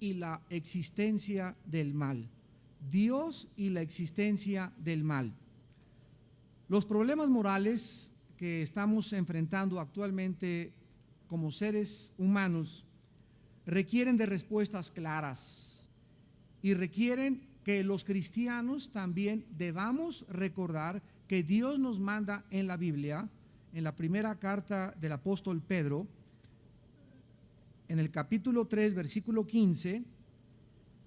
y la existencia del mal. Dios y la existencia del mal. Los problemas morales que estamos enfrentando actualmente como seres humanos requieren de respuestas claras y requieren que los cristianos también debamos recordar que Dios nos manda en la Biblia, en la primera carta del apóstol Pedro, en el capítulo 3, versículo 15,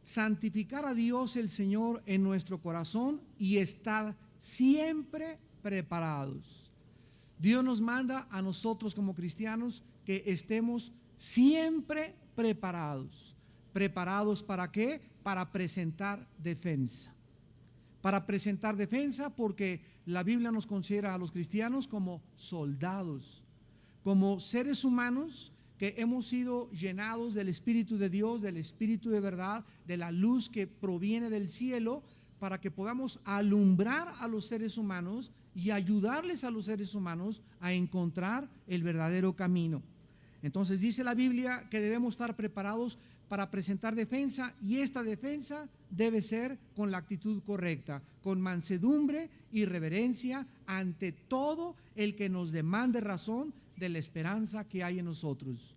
santificar a Dios el Señor en nuestro corazón y estar siempre preparados. Dios nos manda a nosotros como cristianos que estemos siempre preparados. ¿Preparados para qué? Para presentar defensa. Para presentar defensa, porque la Biblia nos considera a los cristianos como soldados, como seres humanos que hemos sido llenados del Espíritu de Dios, del Espíritu de verdad, de la luz que proviene del cielo, para que podamos alumbrar a los seres humanos y ayudarles a los seres humanos a encontrar el verdadero camino. Entonces dice la Biblia que debemos estar preparados para presentar defensa, y esta defensa debe ser con la actitud correcta, con mansedumbre y reverencia ante todo el que nos demande razón de la esperanza que hay en nosotros.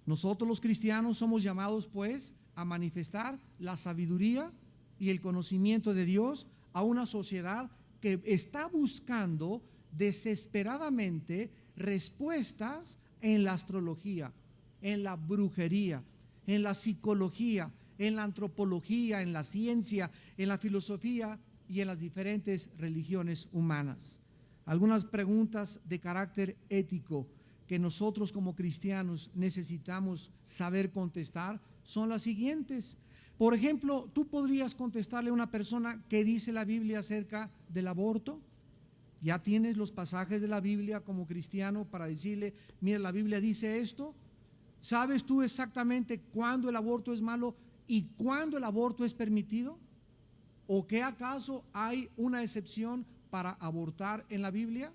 Nosotros los cristianos somos llamados pues a manifestar la sabiduría y el conocimiento de Dios a una sociedad que está buscando desesperadamente respuestas en la astrología, en la brujería, en la psicología, en la antropología, en la ciencia, en la filosofía y en las diferentes religiones humanas. Algunas preguntas de carácter ético que nosotros como cristianos necesitamos saber contestar son las siguientes. Por ejemplo, tú podrías contestarle a una persona ¿qué dice la Biblia acerca del aborto? ¿Ya tienes los pasajes de la Biblia como cristiano para decirle, mira, la Biblia dice esto? ¿Sabes tú exactamente cuándo el aborto es malo y cuándo el aborto es permitido? ¿O que acaso hay una excepción para abortar en la Biblia?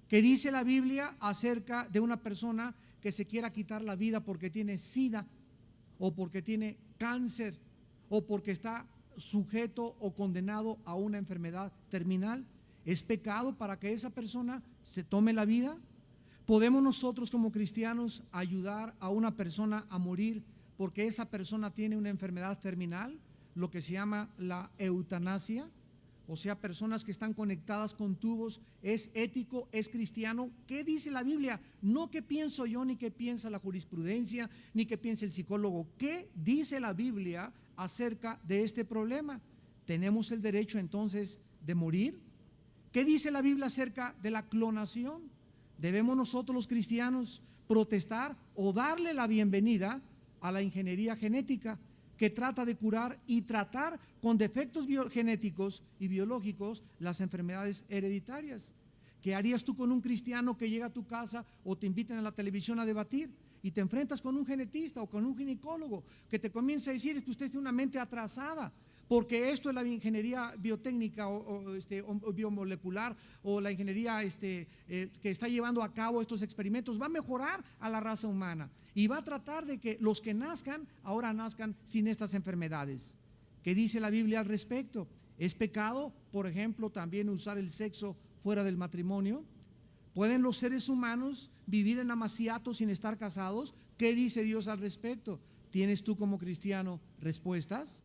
¿Qué dice la Biblia acerca de una persona que se quiera quitar la vida porque tiene SIDA o porque tiene cáncer o porque está sujeto o condenado a una enfermedad terminal? ¿Es pecado para que esa persona se tome la vida? ¿Podemos nosotros como cristianos ayudar a una persona a morir porque esa persona tiene una enfermedad terminal? Lo que se llama la eutanasia, o sea, personas que están conectadas con tubos. ¿Es ético? ¿Es cristiano? ¿Qué dice la Biblia? No qué pienso yo, ni qué piensa la jurisprudencia, ni qué piensa el psicólogo. ¿Qué dice la Biblia acerca de este problema? ¿Tenemos el derecho entonces de morir? ¿Qué dice la Biblia acerca de la clonación? ¿Debemos nosotros los cristianos protestar o darle la bienvenida a la ingeniería genética que trata de curar y tratar con defectos genéticos y biológicos las enfermedades hereditarias? ¿Qué harías tú con un cristiano que llega a tu casa o te invitan a la televisión a debatir y te enfrentas con un genetista o con un ginecólogo que te comienza a decir es que usted tiene una mente atrasada? Porque esto es la ingeniería biotécnica o biomolecular o la ingeniería que está llevando a cabo estos experimentos va a mejorar a la raza humana y va a tratar de que los que nazcan ahora nazcan sin estas enfermedades. ¿Qué dice la Biblia al respecto? ¿Es pecado, por ejemplo, también usar el sexo fuera del matrimonio? ¿Pueden los seres humanos vivir en amaciato sin estar casados? ¿Qué dice Dios al respecto? ¿Tienes tú como cristiano respuestas?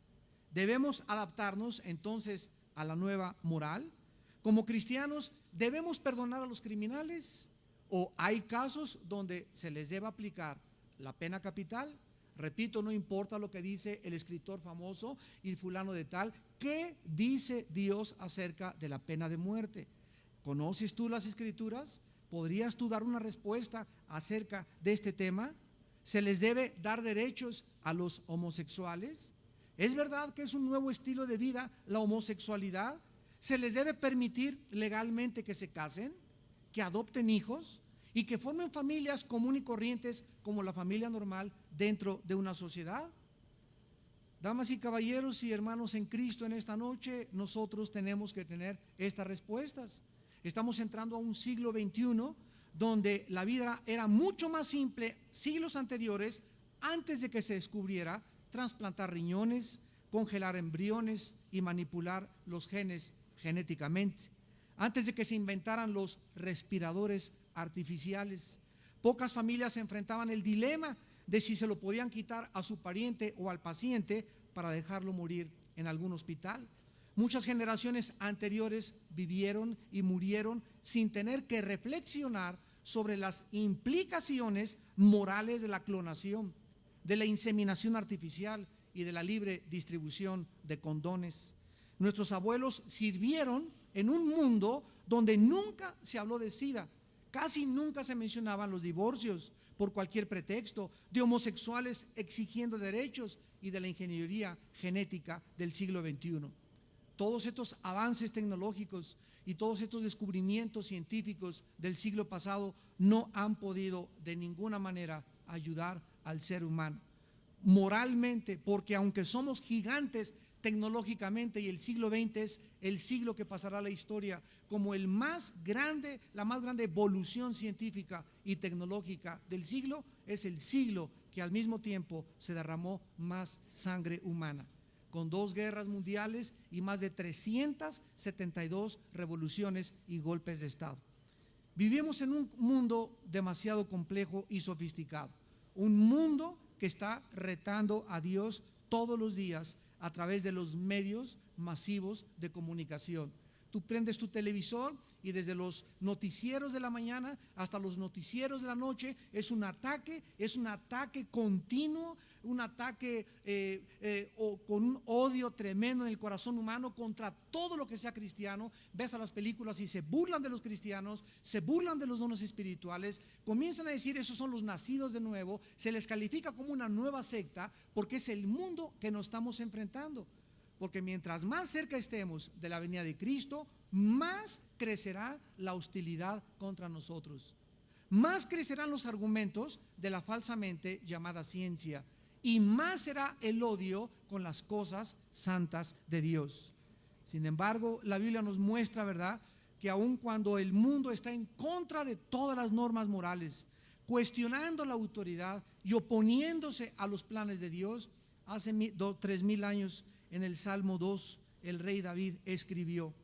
¿Debemos adaptarnos entonces a la nueva moral? Como cristianos, ¿debemos perdonar a los criminales? ¿O hay casos donde se les debe aplicar la pena capital? Repito, no importa lo que dice el escritor famoso y fulano de tal. ¿Qué dice Dios acerca de la pena de muerte? ¿Conoces tú las escrituras? ¿Podrías tú dar una respuesta acerca de este tema? ¿Se les debe dar derechos a los homosexuales? ¿Es verdad que es un nuevo estilo de vida la homosexualidad? ¿Se les debe permitir legalmente que se casen, que adopten hijos y que formen familias comunes y corrientes como la familia normal dentro de una sociedad? Damas y caballeros y hermanos en Cristo, en esta noche nosotros tenemos que tener estas respuestas. Estamos entrando a un siglo XXI donde la vida era mucho más simple siglos anteriores, antes de que se descubriera trasplantar riñones, congelar embriones y manipular los genes genéticamente. Antes de que se inventaran los respiradores artificiales, pocas familias se enfrentaban el dilema de si se lo podían quitar a su pariente o al paciente para dejarlo morir en algún hospital. Muchas generaciones anteriores vivieron y murieron sin tener que reflexionar sobre las implicaciones morales de la clonación, de la inseminación artificial y de la libre distribución de condones. Nuestros abuelos sirvieron en un mundo donde nunca se habló de SIDA, casi nunca se mencionaban los divorcios por cualquier pretexto, de homosexuales exigiendo derechos y de la ingeniería genética del siglo XXI. Todos estos avances tecnológicos y todos estos descubrimientos científicos del siglo pasado no han podido de ninguna manera ayudar al ser humano moralmente, porque aunque somos gigantes tecnológicamente y el siglo XX es el siglo que pasará a la historia como el más grande, la más grande evolución científica y tecnológica del siglo, es el siglo que al mismo tiempo se derramó más sangre humana, con 2 guerras mundiales y más de 372 revoluciones y golpes de Estado. Vivimos en un mundo demasiado complejo y sofisticado, un mundo que está retando a Dios todos los días a través de los medios masivos de comunicación. Tú prendes tu televisor y desde los noticieros de la mañana hasta los noticieros de la noche es un ataque continuo, un ataque con un odio tremendo en el corazón humano contra todo lo que sea cristiano. Ves a las películas y se burlan de los cristianos, se burlan de los dones espirituales, comienzan a decir esos son los nacidos de nuevo, se les califica como una nueva secta porque es el mundo que nos estamos enfrentando. Porque mientras más cerca estemos de la venida de Cristo, más crecerá la hostilidad contra nosotros, más crecerán los argumentos de la falsamente llamada ciencia y más será el odio con las cosas santas de Dios. Sin embargo, la Biblia nos muestra, ¿verdad?, que aun cuando el mundo está en contra de todas las normas morales, cuestionando la autoridad y oponiéndose a los planes de Dios, hace 3000 años en el Salmo 2 el rey David escribió: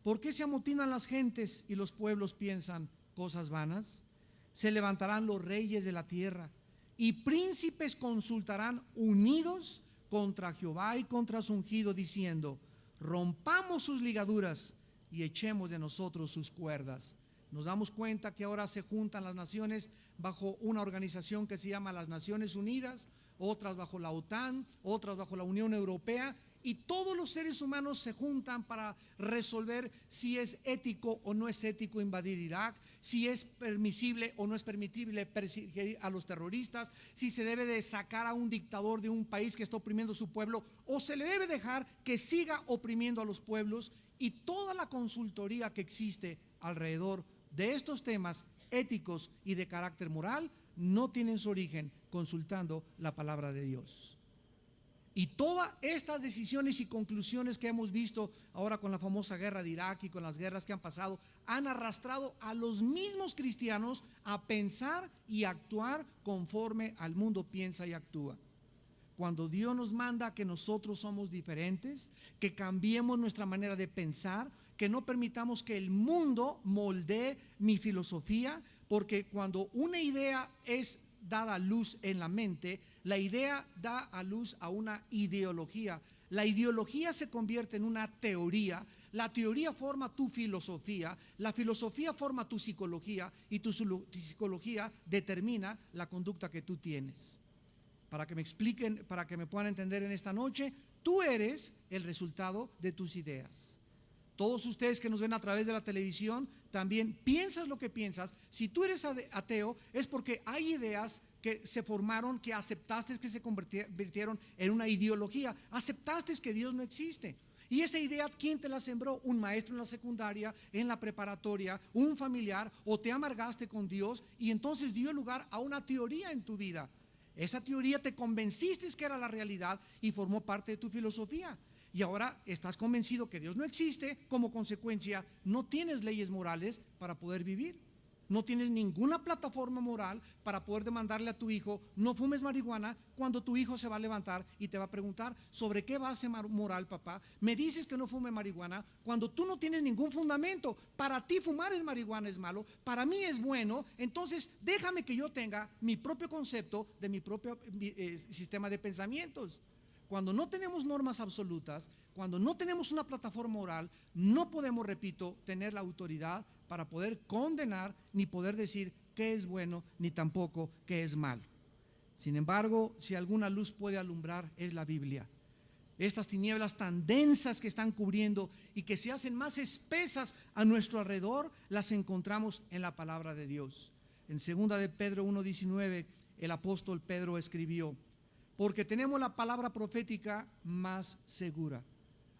¿por qué se amotinan las gentes y los pueblos piensan cosas vanas? Se levantarán los reyes de la tierra y príncipes consultarán unidos contra Jehová y contra su ungido, diciendo: rompamos sus ligaduras y echemos de nosotros sus cuerdas. Nos damos cuenta que ahora se juntan las naciones bajo una organización que se llama las Naciones Unidas, otras bajo la OTAN, otras bajo la Unión Europea, y todos los seres humanos se juntan para resolver si es ético o no es ético invadir Irak, si es permisible o no es permisible perseguir a los terroristas, si se debe de sacar a un dictador de un país que está oprimiendo a su pueblo o se le debe dejar que siga oprimiendo a los pueblos, y toda la consultoría que existe alrededor de estos temas éticos y de carácter moral no tienen su origen consultando la palabra de Dios. Y todas estas decisiones y conclusiones que hemos visto ahora con la famosa guerra de Irak y con las guerras que han pasado, han arrastrado a los mismos cristianos a pensar y actuar conforme al mundo piensa y actúa. Cuando Dios nos manda que nosotros somos diferentes, que cambiemos nuestra manera de pensar, que no permitamos que el mundo moldee mi filosofía, porque cuando una idea es dada a luz en la mente, la idea da a luz a una ideología. La ideología se convierte en una teoría, la teoría forma tu filosofía, la filosofía forma tu psicología y tu psicología determina la conducta que tú tienes. Para que me expliquen, para que me puedan entender en esta noche, tú eres el resultado de tus ideas. Todos ustedes que nos ven a través de la televisión también piensas lo que piensas. Si tú eres ateo es porque hay ideas que se formaron, que aceptaste que se convirtieron en una ideología, aceptaste que Dios no existe. Y esa idea, ¿quién te la sembró? Un maestro en la secundaria, en la preparatoria, un familiar, o te amargaste con Dios y entonces dio lugar a una teoría en tu vida. Esa teoría te convenciste que era la realidad y formó parte de tu filosofía. Y ahora estás convencido que Dios no existe, como consecuencia no tienes leyes morales para poder vivir. No tienes ninguna plataforma moral para poder demandarle a tu hijo: no fumes marihuana, cuando tu hijo se va a levantar y te va a preguntar: ¿sobre qué base moral, papá, me dices que no fume marihuana cuando tú no tienes ningún fundamento? Para ti fumar marihuana es malo, para mí es bueno. Entonces déjame que yo tenga mi propio concepto de mi propio sistema de pensamientos. Cuando no tenemos normas absolutas, cuando no tenemos una plataforma moral, no podemos, repito, tener la autoridad para poder condenar, ni poder decir qué es bueno, ni tampoco qué es malo. Sin embargo, si alguna luz puede alumbrar, es la Biblia. Estas tinieblas tan densas que están cubriendo y que se hacen más espesas a nuestro alrededor, las encontramos en la palabra de Dios. En 2 de Pedro 1:19, el apóstol Pedro escribió: porque tenemos la palabra profética más segura,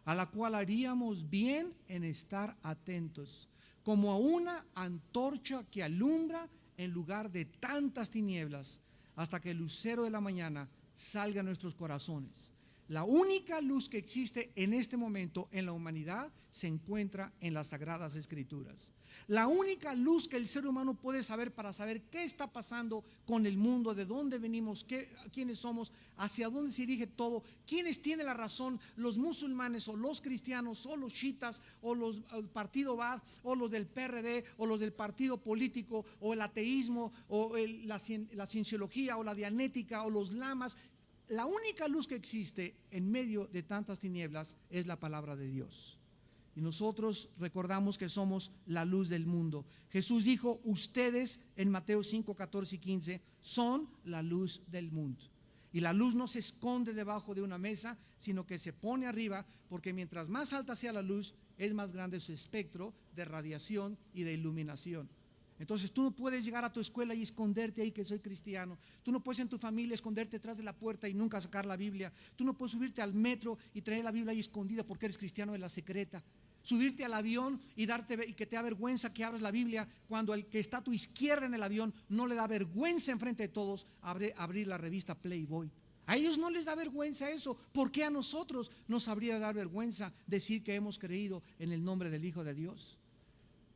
a la cual haríamos bien en estar atentos, como a una antorcha que alumbra en lugar de tantas tinieblas, hasta que el lucero de la mañana salga a nuestros corazones. La única luz que existe en este momento en la humanidad se encuentra en las Sagradas Escrituras. La única luz que el ser humano puede saber para saber qué está pasando con el mundo, de dónde venimos, quiénes somos, hacia dónde se dirige todo, quiénes tienen la razón, los musulmanes o los cristianos o los chiitas o el partido Baath o los del PRD o los del partido político o el ateísmo o la cienciología o la dianética o los lamas. La única luz que existe en medio de tantas tinieblas es la palabra de Dios. Y nosotros recordamos que somos la luz del mundo. Jesús dijo: ustedes, en Mateo 5, 14 y 15, son la luz del mundo. Y la luz no se esconde debajo de una mesa, sino que se pone arriba, porque mientras más alta sea la luz, es más grande su espectro de radiación y de iluminación. Entonces tú no puedes llegar a tu escuela y esconderte ahí que soy cristiano. Tú no puedes en tu familia esconderte detrás de la puerta y nunca sacar la Biblia. Tú no puedes subirte al metro y traer la Biblia ahí escondida porque eres cristiano de la secreta. Subirte al avión y que te da vergüenza que abras la Biblia cuando el que está a tu izquierda en el avión no le da vergüenza enfrente de todos abrir la revista Playboy. A ellos no les da vergüenza eso. ¿Por qué a nosotros nos habría de dar vergüenza decir que hemos creído en el nombre del Hijo de Dios?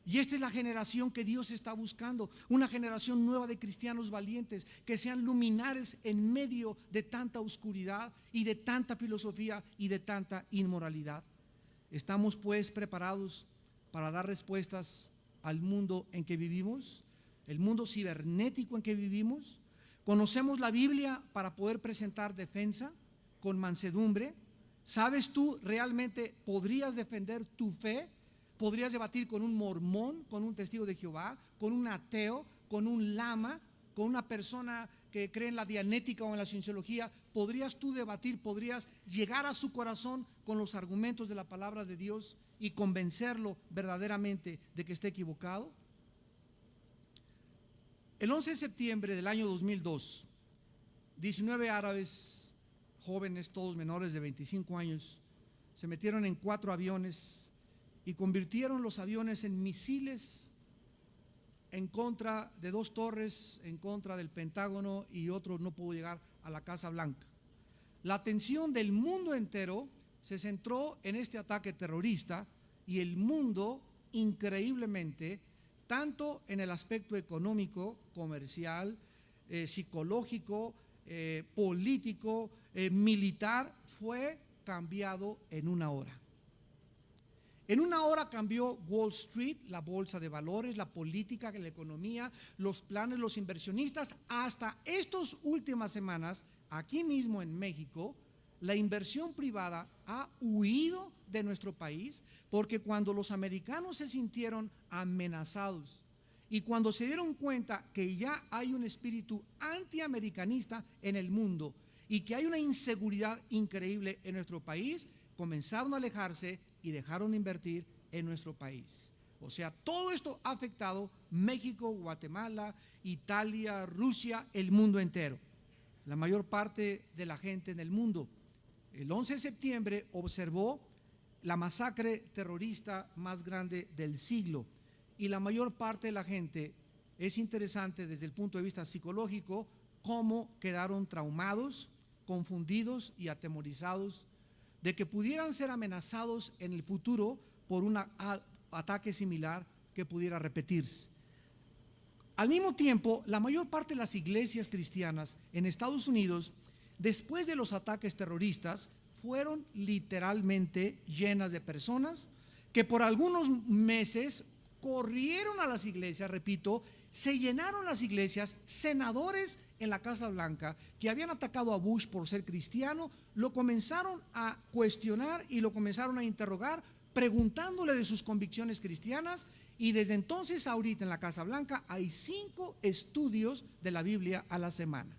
Y esta es la generación que Dios está buscando, una generación nueva de cristianos valientes, que sean luminares en medio de tanta oscuridad y de tanta filosofía y de tanta inmoralidad. ¿Estamos pues preparados para dar respuestas al mundo en que vivimos, el mundo cibernético en que vivimos? ¿Conocemos la Biblia para poder presentar defensa con mansedumbre? ¿Sabes tú realmente, podrías defender tu fe? ¿Podrías debatir con un mormón, con un testigo de Jehová, con un ateo, con un lama, con una persona que cree en la dianética o en la cienciología? ¿Podrías tú debatir, podrías llegar a su corazón con los argumentos de la palabra de Dios y convencerlo verdaderamente de que esté equivocado? El 11 de septiembre del año 2002, 19 árabes, jóvenes, todos menores de 25 años, se metieron en 4 aviones y convirtieron los aviones en misiles en contra de 2 torres, en contra del Pentágono, y otro no pudo llegar a la Casa Blanca. La atención del mundo entero se centró en este ataque terrorista, y el mundo, increíblemente, tanto en el aspecto económico, comercial, psicológico, político, militar, fue cambiado en una hora. En una hora cambió Wall Street, la bolsa de valores, la política, la economía, los planes, los inversionistas. Hasta estas últimas semanas, aquí mismo en México, la inversión privada ha huido de nuestro país, porque cuando los americanos se sintieron amenazados y cuando se dieron cuenta que ya hay un espíritu antiamericanista en el mundo y que hay una inseguridad increíble en nuestro país, comenzaron a alejarse y dejaron de invertir en nuestro país. O sea, todo esto ha afectado México, Guatemala, Italia, Rusia, el mundo entero. La mayor parte de la gente en el mundo, el 11 de septiembre, observó la masacre terrorista más grande del siglo, y la mayor parte de la gente, es interesante desde el punto de vista psicológico, cómo quedaron traumados, confundidos y atemorizados de que pudieran ser amenazados en el futuro por un ataque similar que pudiera repetirse. Al mismo tiempo, la mayor parte de las iglesias cristianas en Estados Unidos, después de los ataques terroristas, fueron literalmente llenas de personas que por algunos meses corrieron a las iglesias, repito, se llenaron las iglesias. Senadores en la Casa Blanca que habían atacado a Bush por ser cristiano, lo comenzaron a cuestionar y lo comenzaron a interrogar, preguntándole de sus convicciones cristianas. Y desde entonces ahorita en la Casa Blanca hay 5 estudios de la Biblia a la semana.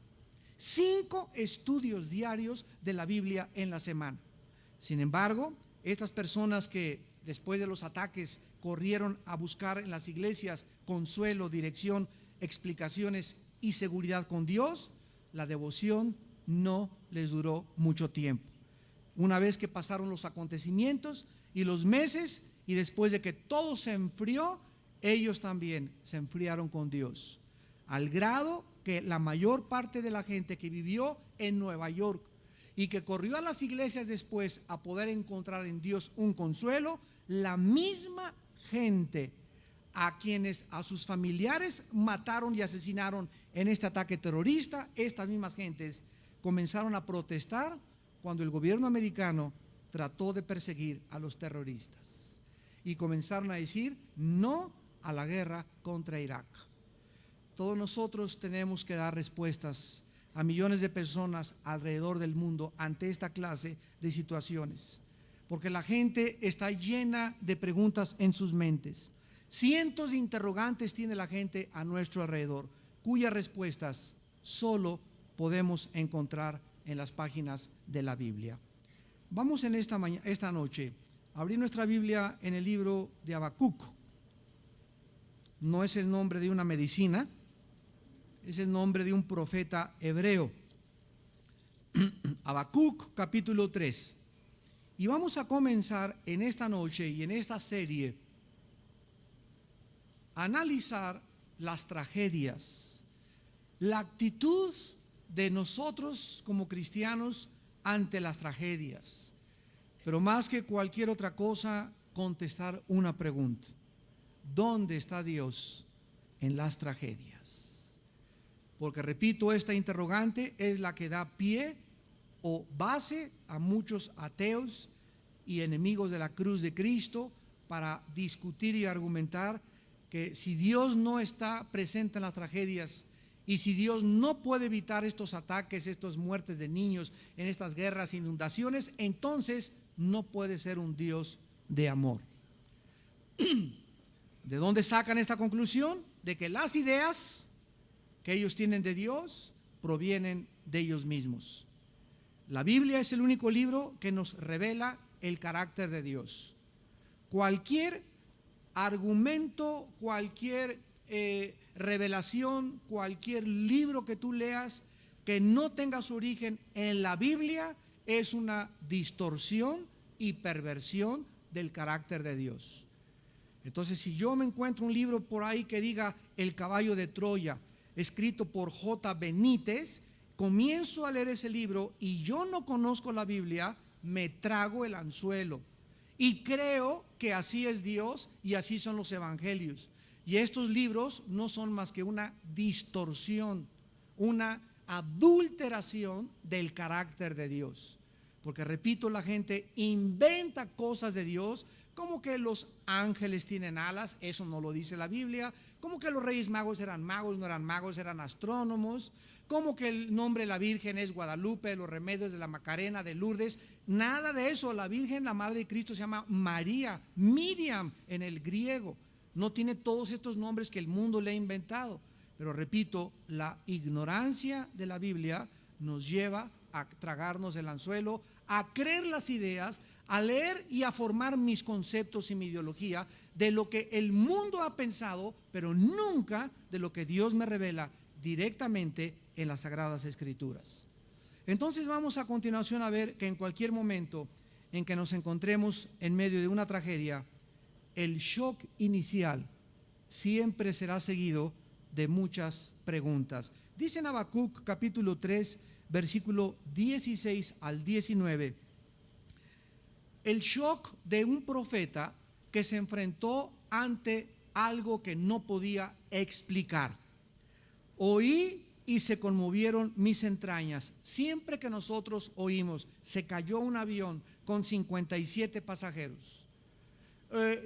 5 estudios diarios de la Biblia en la semana. Sin embargo, estas personas que después de los ataques corrieron a buscar en las iglesias consuelo, dirección, explicaciones y seguridad con Dios, la devoción no les duró mucho tiempo. Una vez que pasaron los acontecimientos y los meses, y después de que todo se enfrió, ellos también se enfriaron con Dios, al grado que la mayor parte de la gente que vivió en Nueva York y que corrió a las iglesias después a poder encontrar en Dios un consuelo, la misma gente a quienes a sus familiares mataron y asesinaron en este ataque terrorista, estas mismas gentes comenzaron a protestar cuando el gobierno americano trató de perseguir a los terroristas y comenzaron a decir no a la guerra contra Irak. Todos nosotros tenemos que dar respuestas a millones de personas alrededor del mundo ante esta clase de situaciones, porque la gente está llena de preguntas en sus mentes. Cientos de interrogantes tiene la gente a nuestro alrededor, cuyas respuestas solo podemos encontrar en las páginas de la Biblia. Vamos en esta noche a abrir nuestra Biblia en el libro de Habacuc. No es el nombre de una medicina, es el nombre de un profeta hebreo. Habacuc capítulo 3. Y vamos a comenzar en esta noche y en esta serie a analizar las tragedias, la actitud de nosotros como cristianos ante las tragedias, pero más que cualquier otra cosa, contestar una pregunta: ¿dónde está Dios en las tragedias? Porque repito, esta interrogante es la que da pie o base a muchos ateos y enemigos de la cruz de Cristo para discutir y argumentar que si Dios no está presente en las tragedias y si Dios no puede evitar estos ataques, estas muertes de niños en estas guerras, inundaciones, entonces no puede ser un Dios de amor. ¿De dónde sacan esta conclusión? De que las ideas que ellos tienen de Dios provienen de ellos mismos. La Biblia es el único libro que nos revela el carácter de Dios. Cualquier argumento, cualquier revelación, cualquier libro que tú leas que no tenga su origen en la Biblia es una distorsión y perversión del carácter de Dios. Entonces, si yo me encuentro un libro por ahí que diga El caballo de Troya, escrito por J. Benítez, comienzo a leer ese libro y yo no conozco la Biblia, me trago el anzuelo y creo que así es Dios y así son los evangelios. Y estos libros no son más que una distorsión, una adulteración del carácter de Dios. Porque repito, la gente inventa cosas de Dios, como que los ángeles tienen alas, eso no lo dice la Biblia, como que los reyes magos eran magos, no eran magos, eran astrónomos, como que el nombre de la Virgen es Guadalupe, los remedios de la Macarena, de Lourdes, nada de eso. La Virgen, la Madre de Cristo, se llama María, Miriam en el griego, no tiene todos estos nombres que el mundo le ha inventado. Pero repito, la ignorancia de la Biblia nos lleva a tragarnos el anzuelo, a creer las ideas, a leer y a formar mis conceptos y mi ideología de lo que el mundo ha pensado, pero nunca de lo que Dios me revela directamente en las Sagradas Escrituras. Entonces vamos a continuación a ver que en cualquier momento en que nos encontremos en medio de una tragedia, el shock inicial siempre será seguido de muchas preguntas. Dice en Habacuc capítulo 3, versículo 16 al 19, el shock de un profeta que se enfrentó ante algo que no podía explicar. Oí y se conmovieron mis entrañas. Siempre que nosotros oímos, se cayó un avión con 57 pasajeros.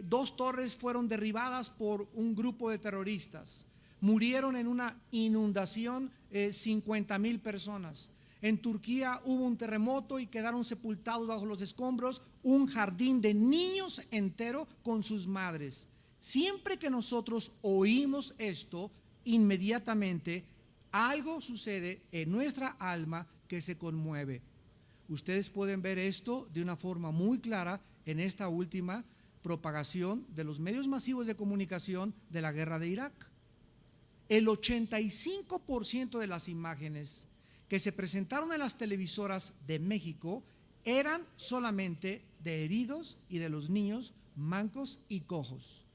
2 torres fueron derribadas por un grupo de terroristas. Murieron en una inundación 50,000 personas. En Turquía hubo un terremoto y quedaron sepultados bajo los escombros un jardín de niños entero con sus madres. Siempre que nosotros oímos esto, inmediatamente algo sucede en nuestra alma que se conmueve. Ustedes pueden ver esto de una forma muy clara en esta última propagación de los medios masivos de comunicación de la guerra de Irak. El 85% de las imágenes que se presentaron en las televisoras de México eran solamente de heridos y de los niños mancos y cojos.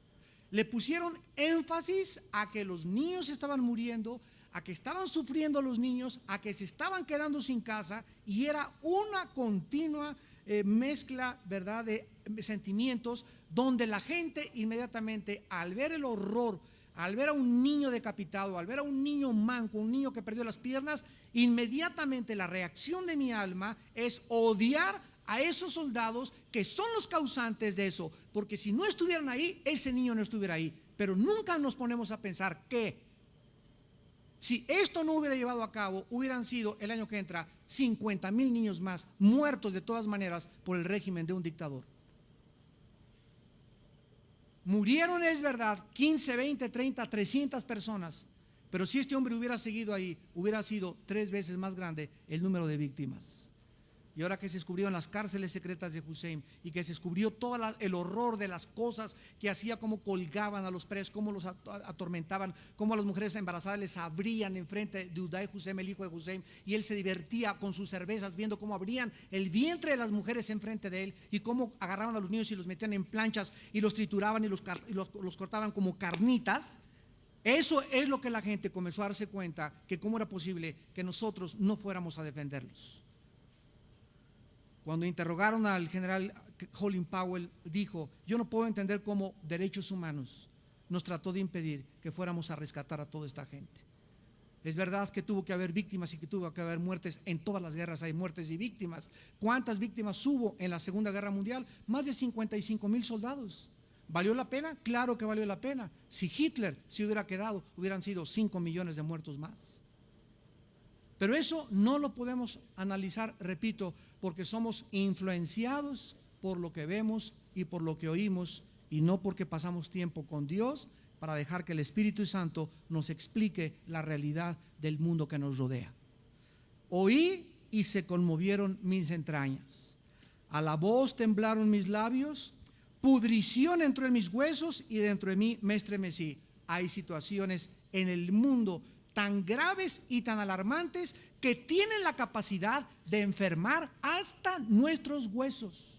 Le pusieron énfasis a que los niños estaban muriendo, a que estaban sufriendo los niños, a que se estaban quedando sin casa, y era una continua mezcla, ¿verdad?, de sentimientos, donde la gente inmediatamente, al ver el horror, al ver a un niño decapitado, al ver a un niño manco, un niño que perdió las piernas, inmediatamente la reacción de mi alma es odiar a esos soldados que son los causantes de eso, porque si no estuvieran ahí, ese niño no estuviera ahí. Pero nunca nos ponemos a pensar que si esto no hubiera llevado a cabo, hubieran sido el año que entra 50,000 niños más muertos de todas maneras por el régimen de un dictador. Murieron, es verdad, 15, 20, 30, 300 personas, pero si este hombre hubiera seguido ahí, hubiera sido 3 veces más grande el número de víctimas. Y ahora que se descubrieron las cárceles secretas de Hussein y que se descubrió todo el horror de las cosas que hacía, cómo colgaban a los presos, cómo los atormentaban, cómo a las mujeres embarazadas les abrían enfrente de Uday Hussein, el hijo de Hussein, y él se divertía con sus cervezas viendo cómo abrían el vientre de las mujeres enfrente de él y cómo agarraban a los niños y los metían en planchas y los trituraban y los cortaban como carnitas. Eso es lo que la gente comenzó a darse cuenta, que cómo era posible que nosotros no fuéramos a defenderlos. Cuando interrogaron al general Colin Powell, dijo: yo no puedo entender cómo derechos humanos nos trató de impedir que fuéramos a rescatar a toda esta gente. Es verdad que tuvo que haber víctimas y que tuvo que haber muertes. En todas las guerras hay muertes y víctimas. ¿Cuántas víctimas hubo en la Segunda Guerra Mundial? Más de 55,000 soldados. ¿Valió la pena? Claro que valió la pena. Si Hitler se hubiera quedado, hubieran sido 5 millones de muertos más. Pero eso no lo podemos analizar, repito, porque somos influenciados por lo que vemos y por lo que oímos, y no porque pasamos tiempo con Dios para dejar que el Espíritu Santo nos explique la realidad del mundo que nos rodea. Oí y se conmovieron mis entrañas. A la voz temblaron mis labios, pudrición entró en mis huesos y dentro de mí me estremecí. Hay situaciones en el mundo tan graves y tan alarmantes que tienen la capacidad de enfermar hasta nuestros huesos.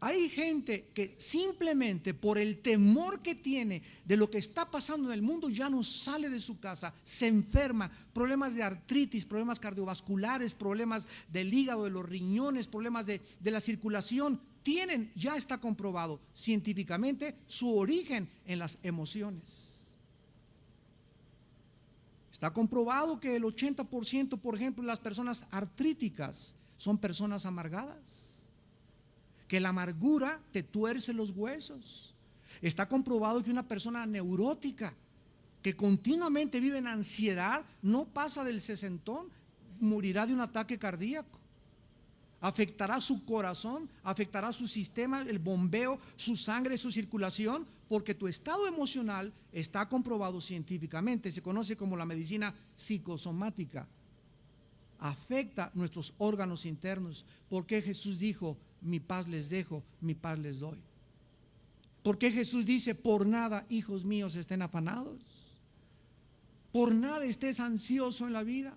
Hay gente que simplemente por el temor que tiene de lo que está pasando en el mundo ya no sale de su casa, se enferma, problemas de artritis, problemas cardiovasculares, problemas del hígado, de los riñones, problemas de la circulación. Ya está comprobado científicamente su origen en las emociones. Está comprobado que el 80%, por ejemplo, de las personas artríticas son personas amargadas, que la amargura te tuerce los huesos. Está comprobado que una persona neurótica que continuamente vive en ansiedad no pasa del 60, morirá de un ataque cardíaco. Afectará su corazón, afectará su sistema, el bombeo, su sangre, su circulación, porque tu estado emocional está comprobado científicamente. Se conoce como la medicina psicosomática. Afecta nuestros órganos internos. ¿Por qué Jesús dijo: mi paz les dejo, mi paz les doy? ¿Por qué Jesús dice: por nada, hijos míos, estén afanados? Por nada estés ansioso en la vida.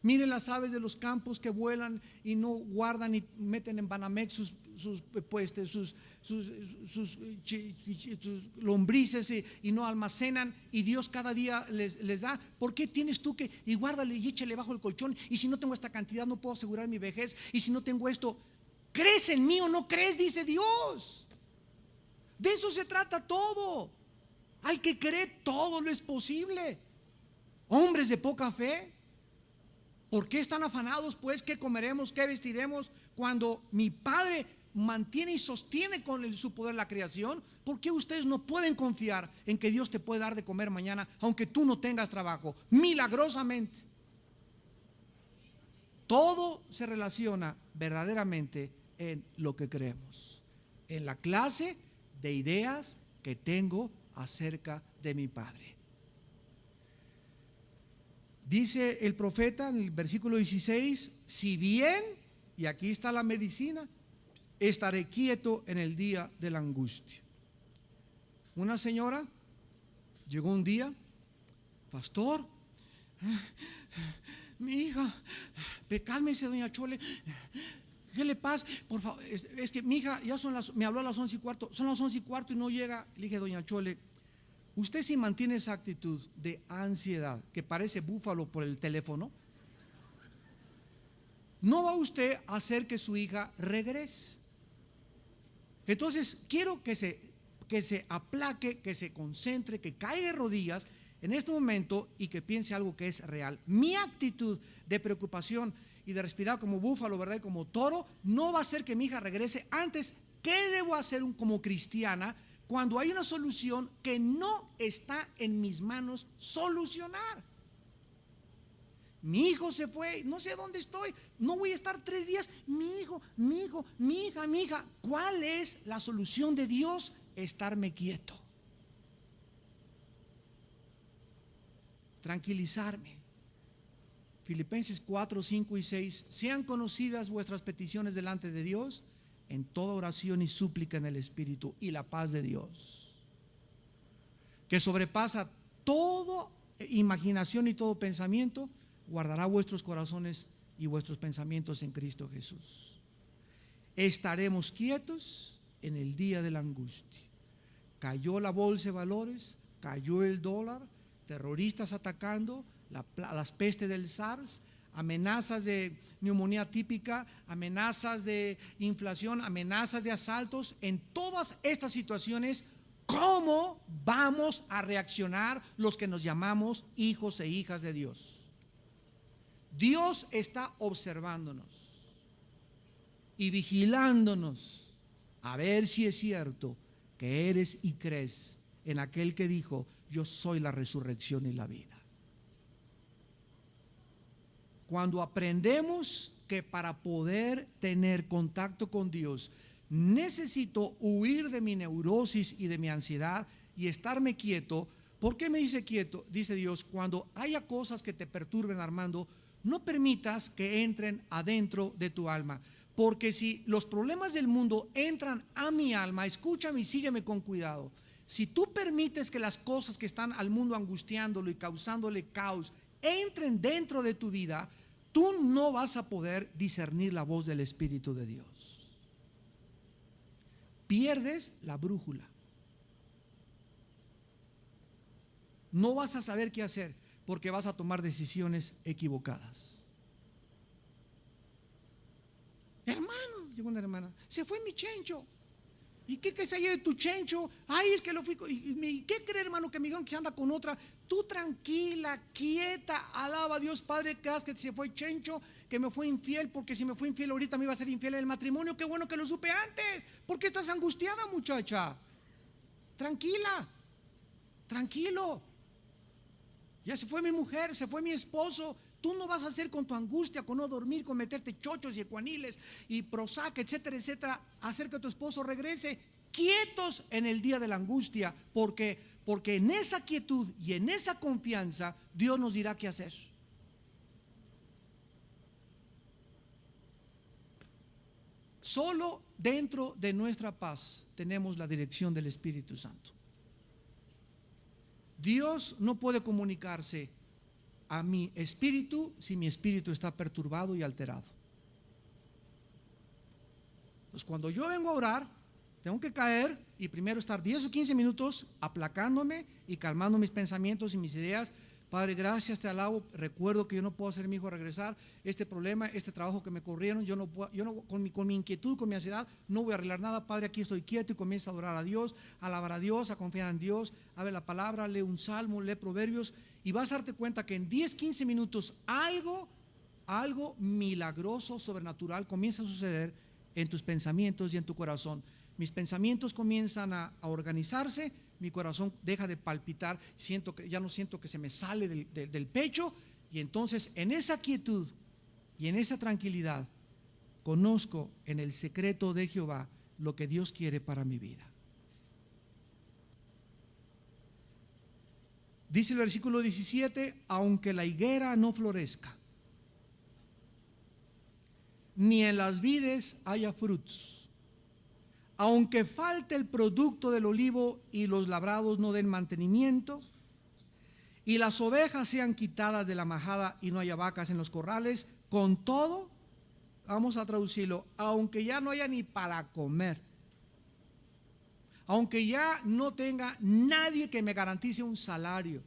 Miren las aves de los campos que vuelan y no guardan y meten en Banamex sus lombrices y no almacenan, y Dios cada día les da. ¿Por qué tienes tú que y guárdale y échale bajo el colchón? Y si no tengo esta cantidad no puedo asegurar mi vejez, y si no tengo esto, ¿crees en mí o no crees? Dice Dios. De eso se trata todo. Al que cree todo lo es posible. Hombres de poca fe, ¿por qué están afanados pues? ¿Qué comeremos? ¿Qué vestiremos? Cuando mi Padre mantiene y sostiene con su poder la creación, ¿por qué ustedes no pueden confiar en que Dios te puede dar de comer mañana aunque tú no tengas trabajo? Milagrosamente. Todo se relaciona verdaderamente en lo que creemos, en la clase de ideas que tengo acerca de mi Padre. Dice el profeta en el versículo 16, si bien, y aquí está la medicina, estaré quieto en el día de la angustia. Una señora llegó un día, pastor, mi hija, cálmese doña Chole, ¿qué le pasa? Por favor, es que mi hija ya me habló a las 11:15, son las 11:15 y no llega. Le dije, doña Chole, usted si mantiene esa actitud de ansiedad que parece búfalo por el teléfono, no va usted a hacer que su hija regrese. Entonces quiero que se aplaque, que se concentre, que caiga de rodillas en este momento y que piense algo que es real. Mi actitud de preocupación y de respirar como búfalo, ¿verdad? Como toro, no va a hacer que mi hija regrese. Antes, ¿qué debo hacer como cristiana cuando hay una solución que no está en mis manos solucionar? Mi hijo se fue, no sé dónde estoy, no voy a estar 3 días. Mi hijo, mi hija. ¿Cuál es la solución de Dios? Estarme quieto, tranquilizarme. Filipenses 4, 5 y 6. Sean conocidas vuestras peticiones delante de Dios en toda oración y súplica en el Espíritu, y la paz de Dios, que sobrepasa toda imaginación y todo pensamiento, guardará vuestros corazones y vuestros pensamientos en Cristo Jesús. Estaremos quietos en el día de la angustia. Cayó la bolsa de valores, cayó el dólar, terroristas atacando, las pestes del SARS, amenazas de neumonía típica, amenazas de inflación, amenazas de asaltos. En todas estas situaciones, ¿cómo vamos a reaccionar los que nos llamamos hijos e hijas de Dios? Dios está observándonos y vigilándonos a ver si es cierto que eres y crees en aquel que dijo: yo soy la resurrección y la vida. Cuando aprendemos que para poder tener contacto con Dios necesito huir de mi neurosis y de mi ansiedad y estarme quieto. ¿Por qué me dice quieto? Dice Dios: cuando haya cosas que te perturben, Armando, no permitas que entren adentro de tu alma, porque si los problemas del mundo entran a mi alma, escúchame y sígueme con cuidado. Si tú permites que las cosas que están al mundo angustiándolo y causándole caos entren dentro de tu vida, tú no vas a poder discernir la voz del Espíritu de Dios. Pierdes la brújula. No vas a saber qué hacer porque vas a tomar decisiones equivocadas. Hermano, llegó una hermana, se fue mi chencho. ¿Y qué se de tu chencho? Ay, es que lo fui. ¿Y qué cree, hermano, que me dijeron que se anda con otra? Tú tranquila, quieta, alaba a Dios Padre, creas que se fue chencho, que me fue infiel, porque si me fue infiel ahorita me iba a ser infiel en el matrimonio. Qué bueno que lo supe antes. ¿Por qué estás angustiada, muchacha? Tranquila, tranquilo. Ya se fue mi mujer, se fue mi esposo. Tú no vas a hacer con tu angustia, con no dormir, con meterte chochos y ecuaniles y Prozac, etcétera, etcétera, hacer que tu esposo regrese. Quietos en el día de la angustia, porque en esa quietud y en esa confianza Dios nos dirá qué hacer. Solo dentro de nuestra paz tenemos la dirección del Espíritu Santo. Dios no puede comunicarse a mi espíritu si mi espíritu está perturbado y alterado. Entonces, cuando yo vengo a orar, tengo que caer y primero estar 10 o 15 minutos aplacándome y calmando mis pensamientos y mis ideas Padre, gracias, te alabo. Recuerdo que yo no puedo hacer a mi hijo regresar. Este problema, este trabajo que me corrieron, yo no puedo, con mi inquietud, con mi ansiedad, no voy a arreglar nada. Padre, aquí estoy quieto y comienza a adorar a Dios, a alabar a Dios, a confiar en Dios. Abre la palabra, lee un salmo, lee proverbios y vas a darte cuenta que en 10, 15 minutos algo milagroso, sobrenatural comienza a suceder en tus pensamientos y en tu corazón. Mis pensamientos comienzan a organizarse, mi corazón deja de palpitar, ya no siento que se me sale del pecho, y entonces en esa quietud y en esa tranquilidad conozco en el secreto de Jehová lo que Dios quiere para mi vida. Dice el versículo 17: aunque la higuera no florezca, ni en las vides haya frutos, aunque falte el producto del olivo y los labrados no den mantenimiento, y las ovejas sean quitadas de la majada y no haya vacas en los corrales, con todo, vamos a traducirlo, aunque ya no haya ni para comer, aunque ya no tenga nadie que me garantice un salario,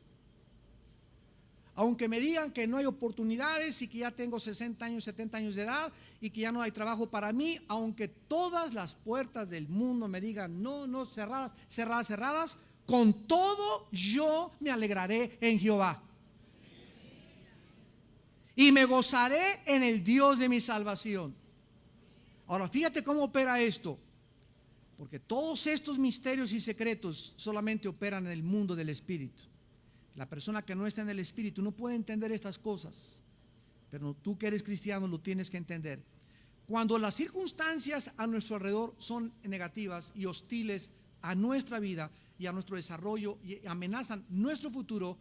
aunque me digan que no hay oportunidades y que ya tengo 60 años, 70 años de edad y que ya no hay trabajo para mí, aunque todas las puertas del mundo me digan no, cerradas, cerradas, cerradas, con todo yo me alegraré en Jehová y me gozaré en el Dios de mi salvación. Ahora fíjate cómo opera esto, porque todos estos misterios y secretos solamente operan en el mundo del Espíritu. La persona que no está en el Espíritu no puede entender estas cosas, pero tú que eres cristiano lo tienes que entender. Cuando las circunstancias a nuestro alrededor son negativas y hostiles a nuestra vida y a nuestro desarrollo y amenazan nuestro futuro,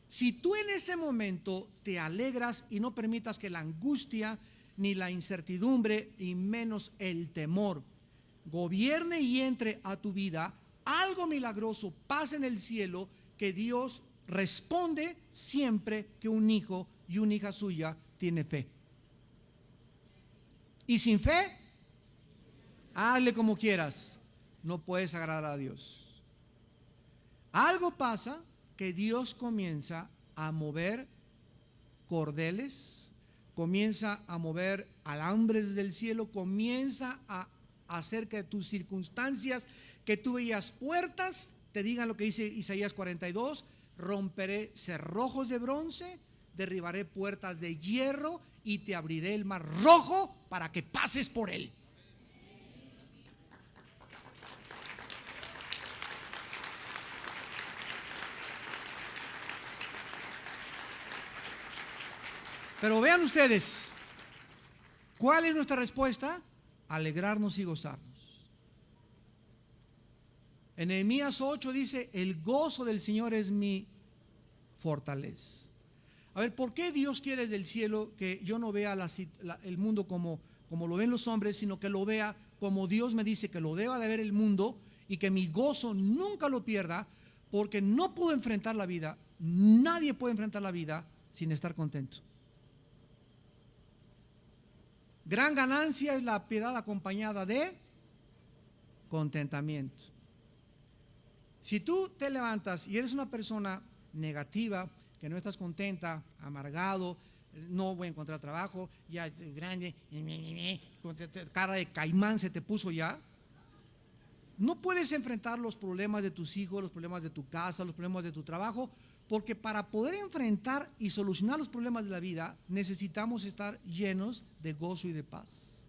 si tú en ese momento te alegras y no permitas que la angustia ni la incertidumbre y menos el temor gobierne y entre a tu vida, algo milagroso pasa en el cielo, que Dios responde siempre que un hijo y una hija suya tiene fe. Y sin fe, hazle como quieras, no puedes agradar a Dios. Algo pasa que Dios comienza a mover cordeles, comienza a mover alambres del cielo, comienza a hacer que tus circunstancias, que tú veías puertas, te digan lo que dice Isaías 42: romperé cerrojos de bronce, derribaré puertas de hierro y te abriré el mar rojo para que pases por él. Pero vean ustedes, ¿cuál es nuestra respuesta? Alegrarnos y gozarnos. En Nehemías 8 dice: el gozo del Señor es mi fortaleza. A ver, ¿por qué Dios quiere desde el cielo que yo no vea el mundo como lo ven los hombres, sino que lo vea como Dios me dice que lo deba de ver el mundo, y que mi gozo nunca lo pierda? Porque no puedo enfrentar la vida, nadie puede enfrentar la vida sin estar contento. Gran ganancia es la piedad acompañada de contentamiento. Si tú te levantas y eres una persona negativa, que no estás contenta, amargado, no voy a encontrar trabajo, ya es grande, cara de caimán se te puso ya, no puedes enfrentar los problemas de tus hijos, los problemas de tu casa, los problemas de tu trabajo, porque para poder enfrentar y solucionar los problemas de la vida necesitamos estar llenos de gozo y de paz.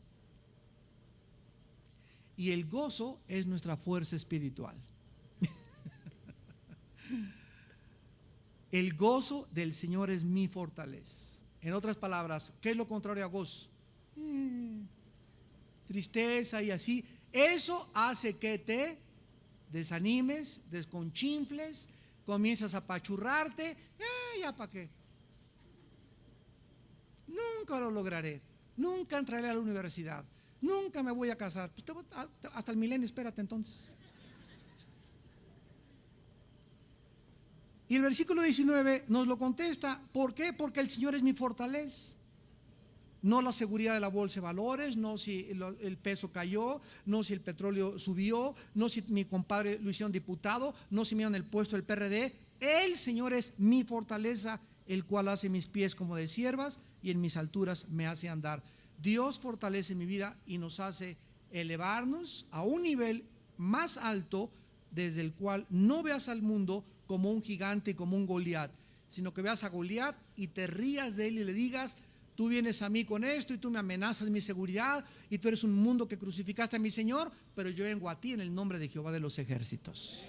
Y el gozo es nuestra fuerza espiritual. El gozo del Señor es mi fortaleza. En otras palabras, ¿qué es lo contrario a gozo? Tristeza y así. Eso hace que te desanimes, desconchinfles, comienzas a apachurrarte. ¿Ya para qué? Nunca lo lograré. Nunca entraré a la universidad. Nunca me voy a casar. Pues hasta el milenio, espérate entonces. Y el versículo 19 nos lo contesta. ¿Por qué? Porque el Señor es mi fortaleza. No la seguridad de la bolsa de valores, no si el peso cayó, no si el petróleo subió, no si mi compadre lo hicieron diputado, no si me dieron el puesto del PRD. El Señor es mi fortaleza el cual hace mis pies como de siervas y en mis alturas me hace andar. Dios fortalece mi vida y nos hace elevarnos a un nivel más alto, desde el cual no veas al mundo como un gigante y como un Goliat, sino que veas a Goliat y te rías de él y le digas: tú vienes a mí con esto y tú me amenazas mi seguridad y tú eres un mundo que crucificaste a mi Señor, pero yo vengo a ti en el nombre de Jehová de los ejércitos.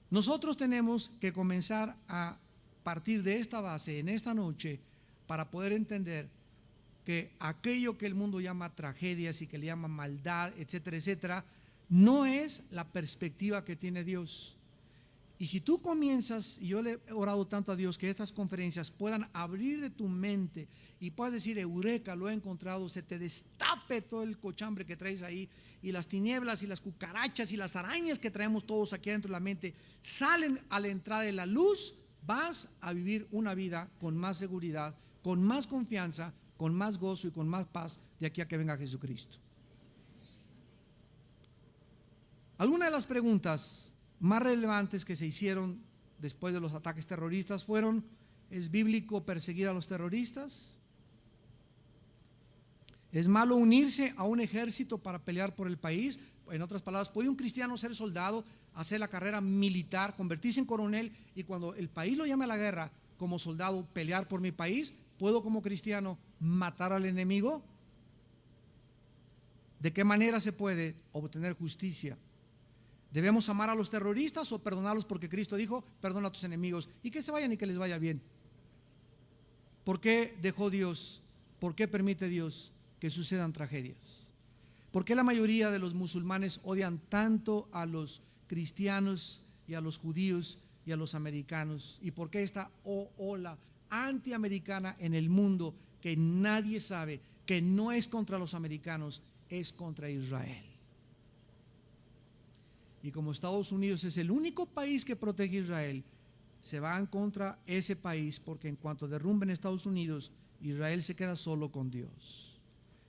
Nosotros tenemos que comenzar a partir de esta base en esta noche para poder entender que aquello que el mundo llama tragedias y que le llama maldad, etcétera, etcétera, no es la perspectiva que tiene Dios. Y si tú comienzas, y yo le he orado tanto a Dios que estas conferencias puedan abrir de tu mente y puedas decir: eureka, lo he encontrado, se te destape todo el cochambre que traes ahí, y las tinieblas y las cucarachas y las arañas que traemos todos aquí adentro de la mente salen a la entrada de la luz, vas a vivir una vida con más seguridad, con más confianza, con más gozo y con más paz de aquí a que venga Jesucristo. Algunas de las preguntas más relevantes que se hicieron después de los ataques terroristas fueron: ¿es bíblico perseguir a los terroristas? ¿Es malo unirse a un ejército para pelear por el país? En otras palabras, ¿puede un cristiano ser soldado, hacer la carrera militar, convertirse en coronel y cuando el país lo llame a la guerra, como soldado, pelear por mi país? ¿Puedo como cristiano matar al enemigo? ¿De qué manera se puede obtener justicia? ¿Debemos amar a los terroristas o perdonarlos porque Cristo dijo: perdona a tus enemigos y que se vayan y que les vaya bien? ¿Por qué dejó Dios? ¿Por qué permite Dios que sucedan tragedias? ¿Por qué la mayoría de los musulmanes odian tanto a los cristianos y a los judíos y a los americanos? ¿Y por qué esta ola antiamericana en el mundo que nadie sabe que no es contra los americanos, es contra Israel? Y como Estados Unidos es el único país que protege a Israel, se van contra ese país, porque en cuanto derrumben Estados Unidos, Israel se queda solo con Dios.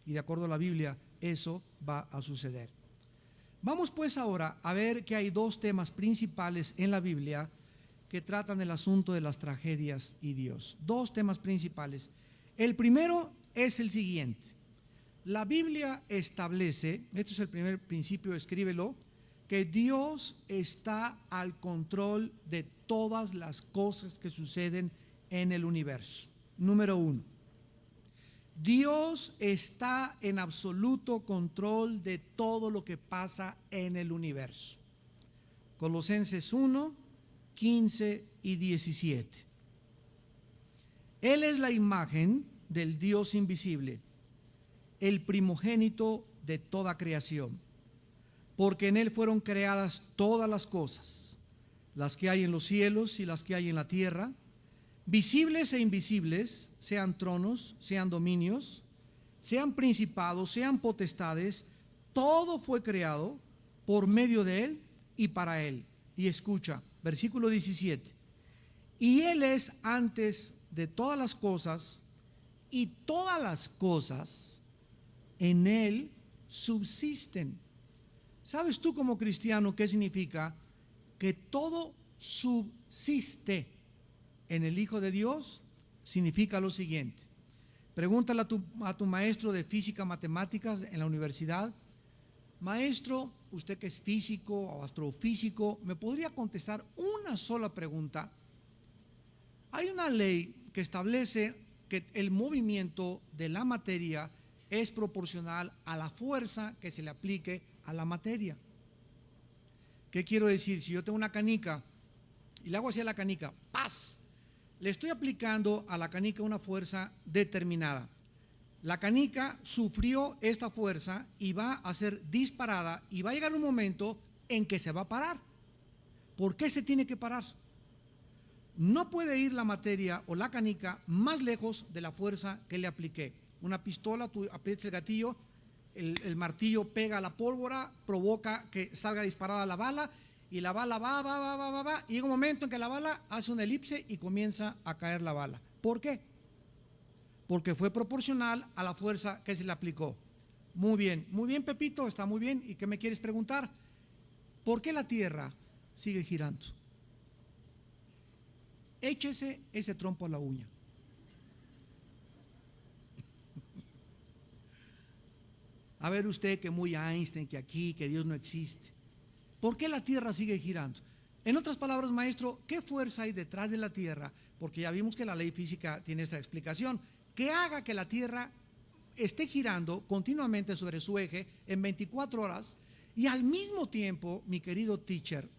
Y de acuerdo a la Biblia, eso va a suceder. Vamos pues ahora a ver que hay dos temas principales en la Biblia que tratan el asunto de las tragedias y Dios. Dos temas principales. El primero es el siguiente: la Biblia establece, este es el primer principio, escríbelo, que Dios está al control de todas las cosas que suceden en el universo. Número uno, Dios está en absoluto control de todo lo que pasa en el universo. Colosenses 1, 15 y 17. Él es la imagen del Dios invisible, el primogénito de toda creación, porque en Él fueron creadas todas las cosas, las que hay en los cielos y las que hay en la tierra, visibles e invisibles, sean tronos, sean dominios, sean principados, sean potestades. Todo fue creado por medio de Él y para Él. Y escucha, versículo 17: y Él es antes de todas las cosas, y todas las cosas en Él subsisten. ¿Sabes tú como cristiano qué significa? Que todo subsiste en el Hijo de Dios. Significa lo siguiente: pregúntale a tu maestro de física, matemáticas en la universidad: maestro, usted que es físico o astrofísico, ¿me podría contestar una sola pregunta? Hay una ley que establece que el movimiento de la materia es proporcional a la fuerza que se le aplique a la materia. ¿Qué quiero decir? Si yo tengo una canica y le hago así a la canica, ¡paz!, le estoy aplicando a la canica una fuerza determinada. La canica sufrió esta fuerza y va a ser disparada, y va a llegar un momento en que se va a parar. ¿Por qué se tiene que parar? No puede ir la materia o la canica más lejos de la fuerza que le apliqué. Una pistola, tú aprietas el gatillo, el martillo pega a la pólvora, provoca que salga disparada la bala, y la bala va, y llega un momento en que la bala hace una elipse y comienza a caer la bala. ¿Por qué? Porque fue proporcional a la fuerza que se le aplicó. Muy bien, Pepito, está muy bien. ¿Y qué me quieres preguntar? ¿Por qué la Tierra sigue girando? échese ese trompo a la uña. A ver usted, que muy Einstein, que aquí, que Dios no existe. ¿Por qué la Tierra sigue girando? En otras palabras, maestro, ¿qué fuerza hay detrás de la Tierra? Porque ya vimos que la ley física tiene esta explicación, que haga que la Tierra esté girando continuamente sobre su eje en 24 horas y al mismo tiempo, mi querido teacher,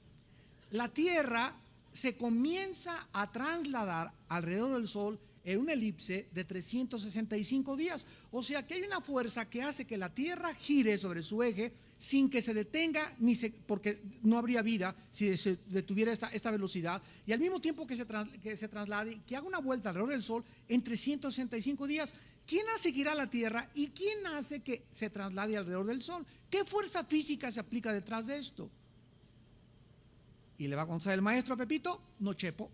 la Tierra se comienza a trasladar alrededor del Sol en una elipse de 365 días. O sea que hay una fuerza que hace que la Tierra gire sobre su eje sin que se detenga, porque no habría vida si se detuviera esta velocidad, y al mismo tiempo que se traslade, que haga una vuelta alrededor del Sol en 365 días. ¿Quién hace girar la Tierra y quién hace que se traslade alrededor del Sol? ¿Qué fuerza física se aplica detrás de esto? Y le va a contestar el maestro a Pepito: no chepo.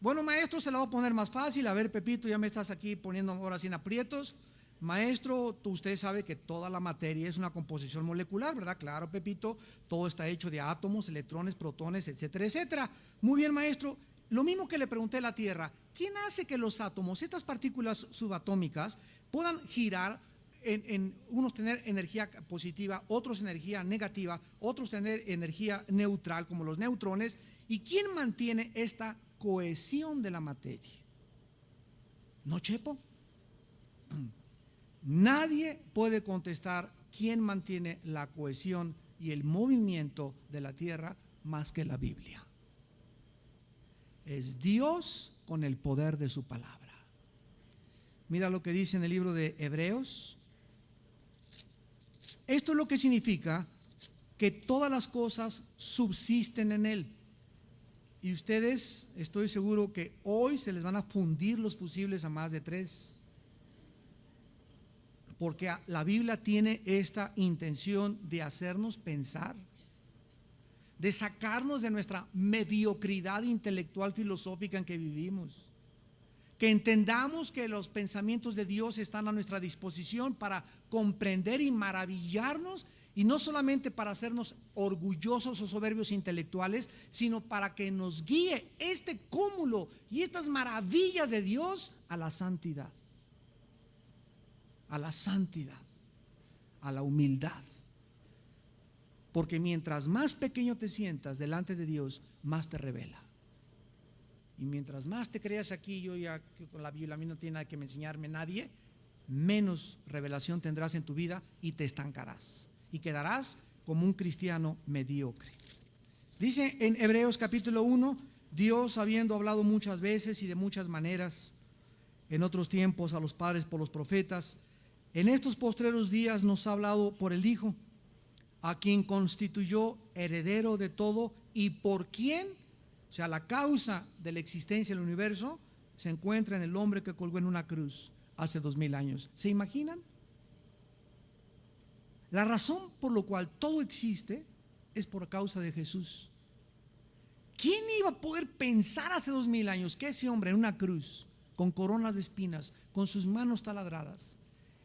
Bueno, maestro, se la voy a poner más fácil. A ver, Pepito, ya me estás aquí poniendo ahora sin aprietos. Maestro, usted sabe que toda la materia es una composición molecular, ¿verdad? Claro, Pepito, todo está hecho de átomos, electrones, protones, etcétera, etcétera. Muy bien, maestro. Lo mismo que le pregunté a la Tierra: ¿quién hace que los átomos, estas partículas subatómicas, puedan girar en unos tener energía positiva, otros energía negativa, otros tener energía neutral como los neutrones? ¿Y quién mantiene esta cohesión de la materia? ¿No chepo? Nadie puede contestar quién mantiene la cohesión y el movimiento de la Tierra más que la Biblia. Es Dios con el poder de su palabra. Mira lo que dice en el libro de Hebreos. Esto es lo que significa que todas las cosas subsisten en Él. Y ustedes, estoy seguro que hoy se les van a fundir los fusibles a más de 3. Porque la Biblia tiene esta intención de hacernos pensar, de sacarnos de nuestra mediocridad intelectual filosófica en que vivimos, que entendamos que los pensamientos de Dios están a nuestra disposición para comprender y maravillarnos, y no solamente para hacernos orgullosos o soberbios intelectuales, sino para que nos guíe este cúmulo y estas maravillas de Dios a la santidad, a la santidad, a la humildad. Porque mientras más pequeño te sientas delante de Dios, más te revela. Y mientras más te creas aquí, yo ya con la Biblia, a mí no tiene nada que enseñarme nadie, menos revelación tendrás en tu vida y te estancarás y quedarás como un cristiano mediocre. Dice en Hebreos capítulo 1, Dios, habiendo hablado muchas veces y de muchas maneras en otros tiempos a los padres por los profetas, en estos postreros días nos ha hablado por el Hijo, a quien constituyó heredero de todo y por quien, o sea, la causa de la existencia del universo se encuentra en el hombre que colgó en una cruz hace 2000 años. ¿Se imaginan? La razón por la cual todo existe es por causa de Jesús. ¿Quién iba a poder pensar hace 2000 años que ese hombre en una cruz, con coronas de espinas, con sus manos taladradas,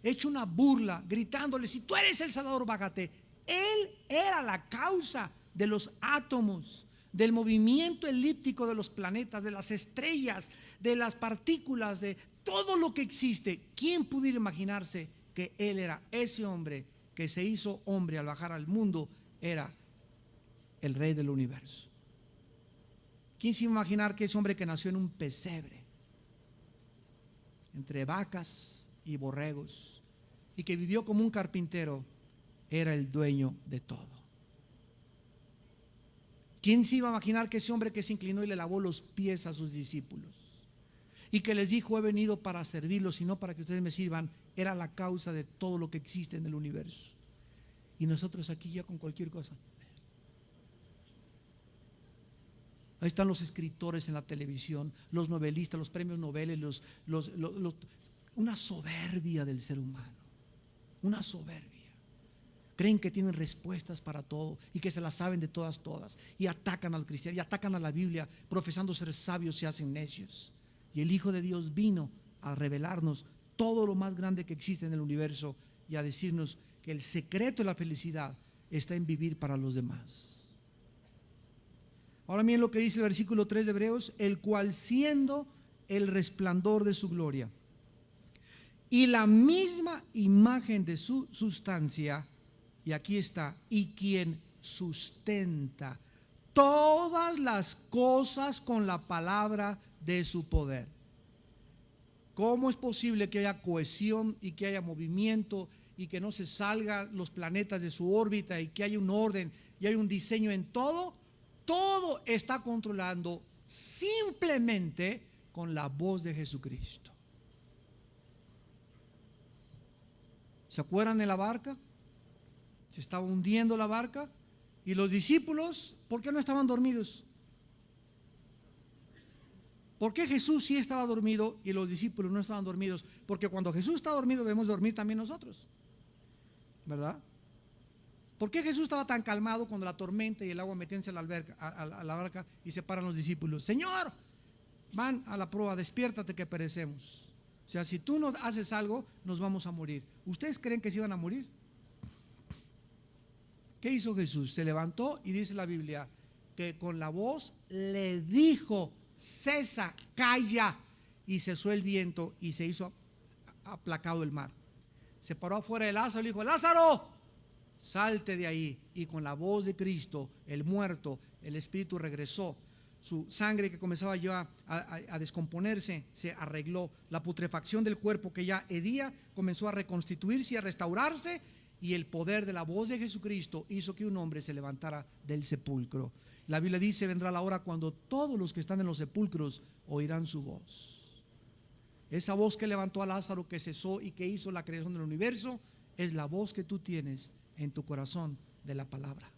hecho una burla, gritándole: si tú eres el Salvador, bájate? Él era la causa de los átomos, del movimiento elíptico de los planetas, de las estrellas, de las partículas, de todo lo que existe. ¿Quién pudiera imaginarse que Él era ese hombre que se hizo hombre al bajar al mundo? Era el Rey del universo. ¿Quién se iba a imaginar que ese hombre que nació en un pesebre, entre vacas y borregos, y que vivió como un carpintero, era el dueño de todo? ¿Quién se iba a imaginar que ese hombre que se inclinó y le lavó los pies a sus discípulos y que les dijo: he venido para servirlos y no para que ustedes me sirvan, era la causa de todo lo que existe en el universo? Y nosotros aquí ya con cualquier cosa. Ahí están los escritores en la televisión, los novelistas, los premios Nobel, una soberbia del ser humano, una soberbia. Creen que tienen respuestas para todo y que se las saben de todas, y atacan al cristiano y atacan a la Biblia, profesando ser sabios se hacen necios. Y el Hijo de Dios vino a revelarnos todo lo más grande que existe en el universo y a decirnos que el secreto de la felicidad está en vivir para los demás. Ahora miren lo que dice el versículo 3 de Hebreos: el cual siendo el resplandor de su gloria y la misma imagen de su sustancia, y aquí está, y quien sustenta todas las cosas con la palabra de su poder. ¿Cómo es posible que haya cohesión y que haya movimiento y que no se salgan los planetas de su órbita y que haya un orden y hay un diseño en todo? Todo está controlando simplemente con la voz de Jesucristo. ¿Se acuerdan de la barca? Se estaba hundiendo la barca y los discípulos, ¿por qué no estaban dormidos? ¿Por qué Jesús sí estaba dormido y los discípulos no estaban dormidos? Porque cuando Jesús está dormido debemos dormir también nosotros, ¿verdad? ¿Por qué Jesús estaba tan calmado cuando la tormenta y el agua metíanse a la alberca, a la barca, y se paran los discípulos? Señor, van a la proa, despiértate que perecemos. O sea, si tú no haces algo, nos vamos a morir. ¿Ustedes creen que se iban a morir? ¿Qué hizo Jesús? Se levantó y dice la Biblia que con la voz le dijo: cesa, calla, y cesó el viento y se hizo aplacado el mar. Se paró afuera de Lázaro y le dijo: Lázaro, salte de ahí. Y con la voz de Cristo, el muerto, el espíritu regresó. Su sangre, que comenzaba ya a descomponerse, se arregló. La putrefacción del cuerpo, que ya hedía, comenzó a reconstituirse y a restaurarse. Y el poder de la voz de Jesucristo hizo que un hombre se levantara del sepulcro. La Biblia dice: vendrá la hora cuando todos los que están en los sepulcros oirán su voz. Esa voz que levantó a Lázaro, que cesó y que hizo la creación del universo, es la voz que tú tienes en tu corazón de la palabra.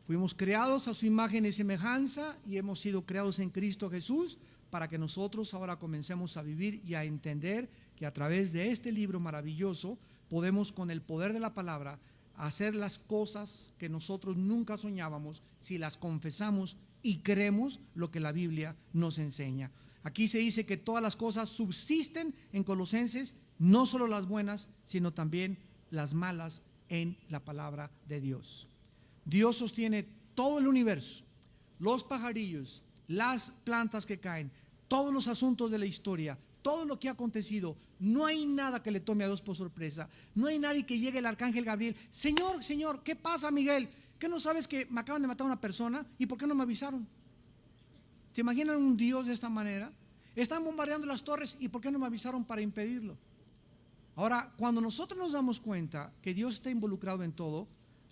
Fuimos creados a su imagen y semejanza y hemos sido creados en Cristo Jesús para que nosotros ahora comencemos a vivir y a entender que a través de este libro maravilloso podemos, con el poder de la palabra, hacer las cosas que nosotros nunca soñábamos si las confesamos y creemos lo que la Biblia nos enseña. Aquí se dice que todas las cosas subsisten en Colosenses, no solo las buenas, sino también las malas en la palabra de Dios. Dios sostiene todo el universo, los pajarillos, las plantas que caen, todos los asuntos de la historia, todo lo que ha acontecido. No hay nada que le tome a Dios por sorpresa. No hay nadie que llegue el arcángel Gabriel: Señor, Señor, ¿qué pasa, Miguel? ¿Qué no sabes que me acaban de matar a una persona? ¿Y por qué no me avisaron? ¿Se imaginan un Dios de esta manera? Están bombardeando las torres, ¿y por qué no me avisaron para impedirlo? Ahora, cuando nosotros nos damos cuenta que Dios está involucrado en todo,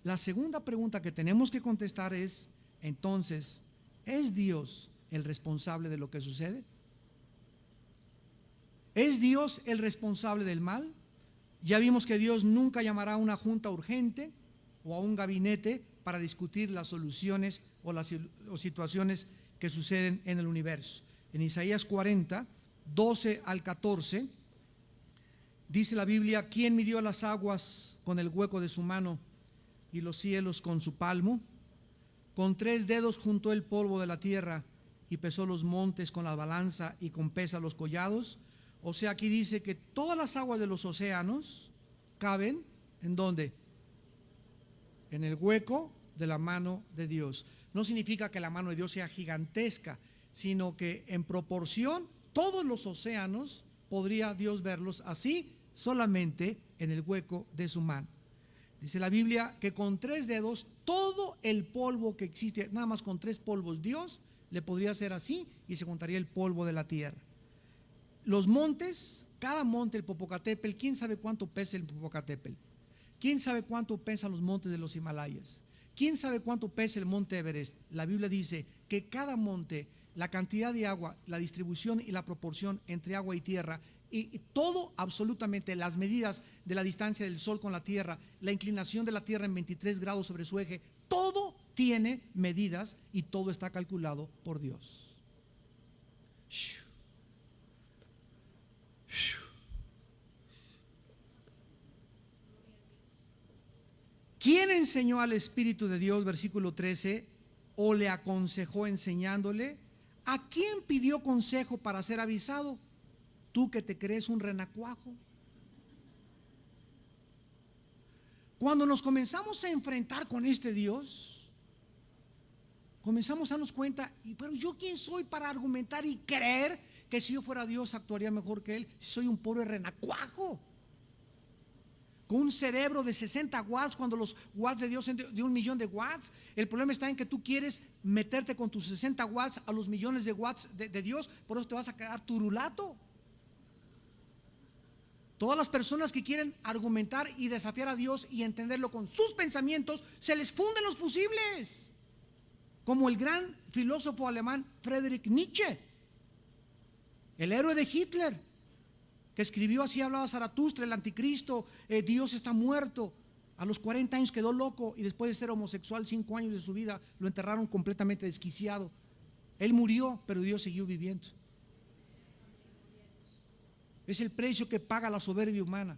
la segunda pregunta que tenemos que contestar es: entonces, ¿es Dios el responsable de lo que sucede? ¿Es Dios el responsable del mal? Ya vimos que Dios nunca llamará a una junta urgente o a un gabinete para discutir las soluciones o las situaciones que suceden en el universo. En Isaías 40, 12 al 14, dice la Biblia: ¿quién midió las aguas con el hueco de su mano y los cielos con su palmo? Con 3 dedos juntó el polvo de la tierra y pesó los montes con la balanza y con pesa los collados. O sea, aquí dice que todas las aguas de los océanos caben, ¿en dónde? En el hueco de la mano de Dios. No significa que la mano de Dios sea gigantesca, sino que en proporción todos los océanos podría Dios verlos así, solamente en el hueco de su mano. Dice la Biblia que con 3 dedos todo el polvo que existe, nada más con 3 polvos, Dios le podría hacer así y se juntaría el polvo de la tierra. Los montes, cada monte, el Popocatépetl, ¿quién sabe cuánto pesa el Popocatépetl? ¿Quién sabe cuánto pesan los montes de los Himalayas? ¿Quién sabe cuánto pesa el monte Everest? La Biblia dice que cada monte, la cantidad de agua, la distribución y la proporción entre agua y tierra, y todo, absolutamente, las medidas de la distancia del sol con la tierra, la inclinación de la tierra en 23 grados sobre su eje, todo tiene medidas y todo está calculado por Dios. ¿Quién enseñó al Espíritu de Dios, versículo 13, o le aconsejó enseñándole? ¿A quién pidió consejo para ser avisado? Tú que te crees un renacuajo. Cuando nos comenzamos a enfrentar con este Dios, comenzamos a darnos cuenta, pero yo quién soy para argumentar y creer que si yo fuera Dios actuaría mejor que Él, si soy un pobre renacuajo con un cerebro de 60 watts cuando los watts de Dios son de 1.000.000 de watts. El problema está en que tú quieres meterte con tus 60 watts a los millones de watts de Dios, por eso te vas a quedar turulato. Todas las personas que quieren argumentar y desafiar a Dios y entenderlo con sus pensamientos, se les funden los fusibles, como el gran filósofo alemán Friedrich Nietzsche, el héroe de Hitler, que escribió Así hablaba Zaratustra, el anticristo, Dios está muerto. A los 40 años quedó loco y después de ser homosexual 5 años de su vida lo enterraron completamente desquiciado. Él murió, pero Dios siguió viviendo. Es el precio que paga la soberbia humana,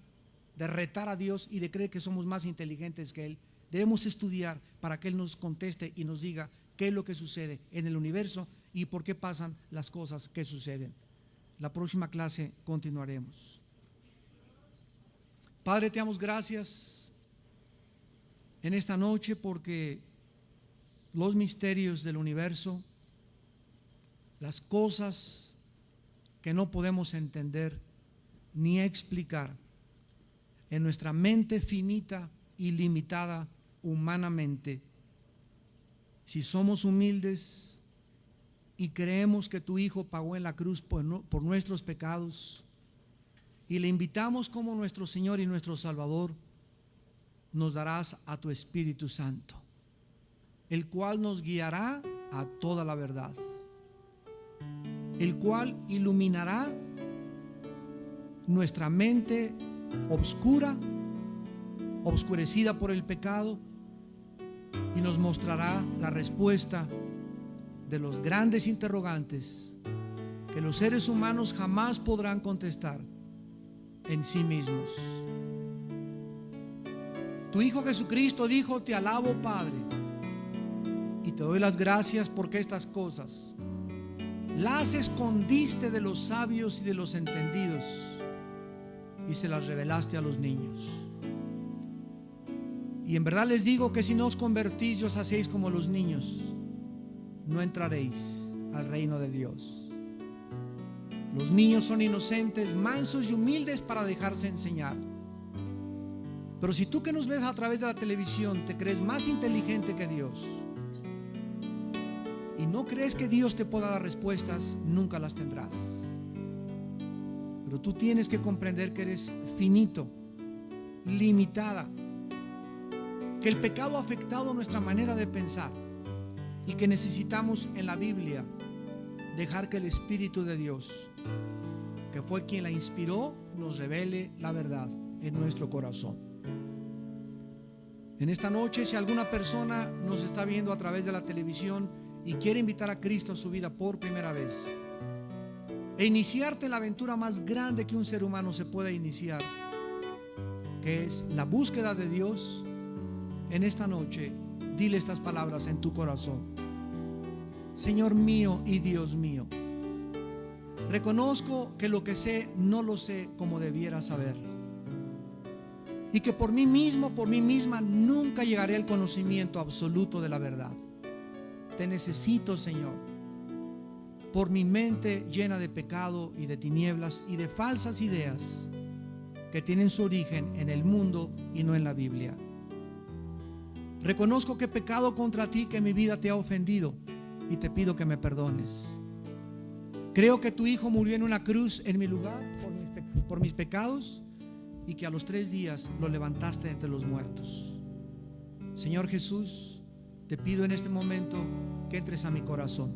de retar a Dios y de creer que somos más inteligentes que Él. Debemos estudiar para que Él nos conteste y nos diga qué es lo que sucede en el universo y por qué pasan las cosas que suceden. La próxima clase continuaremos. Padre, te damos gracias en esta noche porque los misterios del universo, las cosas que no podemos entender ni explicar en nuestra mente finita y limitada humanamente, si somos humildes y creemos que tu Hijo pagó en la cruz por nuestros pecados y le invitamos como nuestro Señor y nuestro Salvador, nos darás a tu Espíritu Santo, el cual nos guiará a toda la verdad, el cual iluminará nuestra mente obscurecida por el pecado, y nos mostrará la respuesta de los grandes interrogantes que los seres humanos jamás podrán contestar en sí mismos. Tu Hijo Jesucristo dijo: te alabo, Padre, y te doy las gracias porque estas cosas las escondiste de los sabios y de los entendidos y se las revelaste a los niños. Y en verdad les digo que si no os convertís y os hacéis como los niños, no entraréis al reino de Dios. Los niños son inocentes, mansos y humildes para dejarse enseñar. Pero si tú que nos ves a través de la televisión te crees más inteligente que Dios y no crees que Dios te pueda dar respuestas, nunca las tendrás. Pero tú tienes que comprender que eres finito, limitada, que el pecado ha afectado nuestra manera de pensar y que necesitamos en la Biblia dejar que el Espíritu de Dios, que fue quien la inspiró, nos revele la verdad en nuestro corazón. En esta noche, si alguna persona nos está viendo a través de la televisión y quiere invitar a Cristo a su vida por primera vez e iniciarte en la aventura más grande que un ser humano se pueda iniciar, que es la búsqueda de Dios, en esta noche dile estas palabras en tu corazón: Señor mío y Dios mío, reconozco que lo que sé no lo sé como debiera saber, y que por mí mismo, por mí misma, nunca llegaré al conocimiento absoluto de la verdad. Te necesito, Señor, por mi mente llena de pecado y de tinieblas y de falsas ideas que tienen su origen en el mundo y no en la Biblia. Reconozco que he pecado contra ti, que mi vida te ha ofendido, y te pido que me perdones. Creo que tu Hijo murió en una cruz en mi lugar por mis pecados, y que a los 3 días lo levantaste entre los muertos. Señor Jesús, te pido en este momento que entres a mi corazón.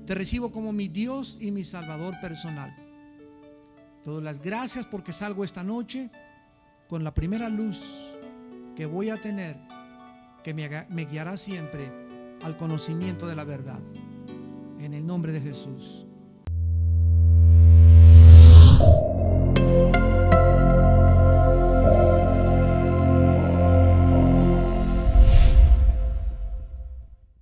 Te recibo como mi Dios y mi Salvador personal. Te doy las gracias porque salgo esta noche con la primera luz que voy a tener, que me guiará siempre al conocimiento de la verdad. En el nombre de Jesús.